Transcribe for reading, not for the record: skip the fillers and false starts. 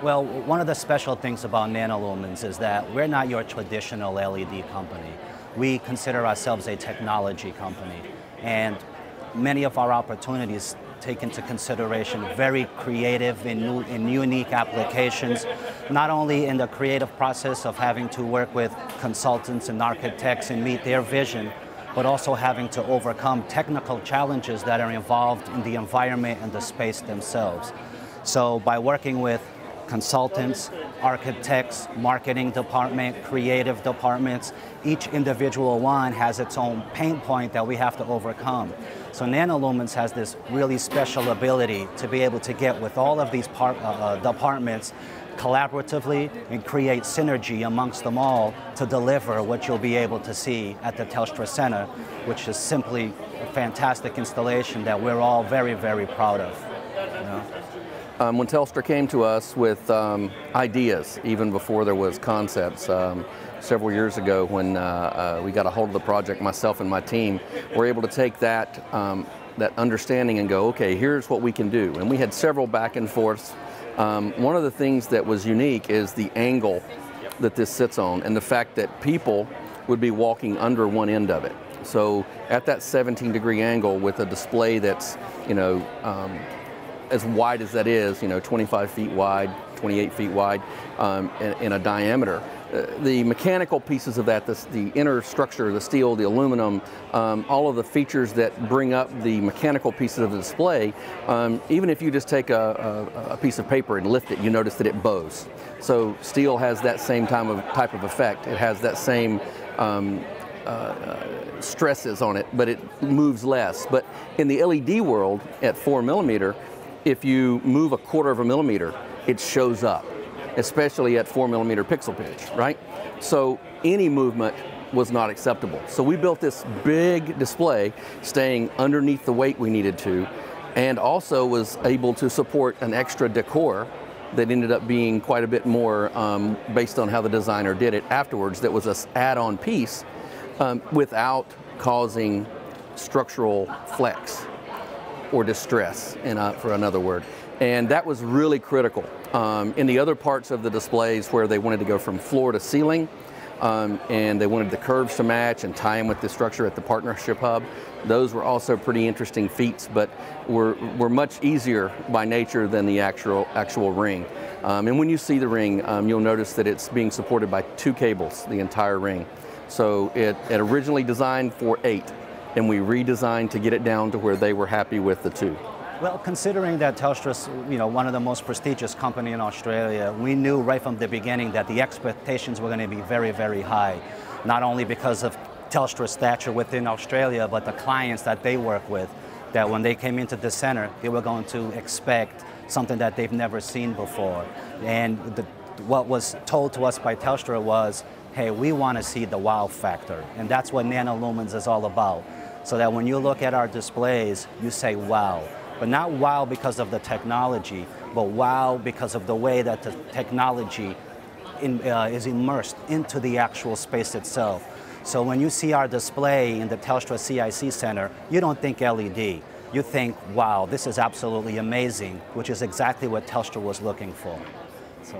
Well, one of the special things about NanoLumens is that we're not your traditional LED company. We consider ourselves a technology company, and many of our opportunities take into consideration very creative and unique applications, not only in the creative process of having to work with consultants and architects and meet their vision, but also having to overcome technical challenges that are involved in the environment and the space themselves. So by working with consultants, architects, marketing department, creative departments, each individual one has its own pain point that we have to overcome. So NanoLumens has this really special ability to be able to get with all of these departments collaboratively and create synergy amongst them all to deliver what you'll be able to see at the Telstra Centre, which is simply a fantastic installation that we're all very, very proud of. You know? When Telstra came to us with ideas, even before there was concepts, several years ago when we got a hold of the project, myself and my team were able to take that, that understanding and go, okay, here's what we can do. And we had several back and forths. One of the things that was unique is the angle that this sits on and the fact that people would be walking under one end of it. So at that 17-degree angle with a display that's, you know, as wide as that is, you know, 25 feet wide, 28 feet wide in a diameter. The mechanical pieces of that, the inner structure, the steel, the aluminum, all of the features that bring up the mechanical pieces of the display, even if you just take a piece of paper and lift it, you notice that it bows. So steel has that same type of effect. It has that same stresses on it, but it moves less. But in the LED world, at 4 millimeter, if you move a 1/4 of a millimeter, it shows up, especially at 4 millimeter pixel pitch, right? So any movement was not acceptable. So we built this big display staying underneath the weight we needed to, and also was able to support an extra decor that ended up being quite a bit more based on how the designer did it afterwards. That was an add-on piece without causing structural flex or distress, for another word. And that was really critical. In the other parts of the displays where they wanted to go from floor to ceiling, and they wanted the curves to match and tie them with the structure at the partnership hub, those were also pretty interesting feats, but were much easier by nature than the actual ring. And when you see the ring, you'll notice that it's being supported by 2 cables, the entire ring. So it originally designed for 8, and we redesigned to get it down to where they were happy with the 2. Well, considering that Telstra's, you know, one of the most prestigious company in Australia, we knew right from the beginning that the expectations were going to be very, very high. Not only because of Telstra's stature within Australia, but the clients that they work with, that when they came into the center, they were going to expect something that they've never seen before. And what was told to us by Telstra was, hey, we want to see the wow factor. And that's what NanoLumens is all about. So that when you look at our displays, you say wow. But not wow because of the technology, but wow because of the way that the technology is immersed into the actual space itself. So when you see our display in the Telstra CIC Centre, you don't think LED. You think, wow, this is absolutely amazing, which is exactly what Telstra was looking for. So.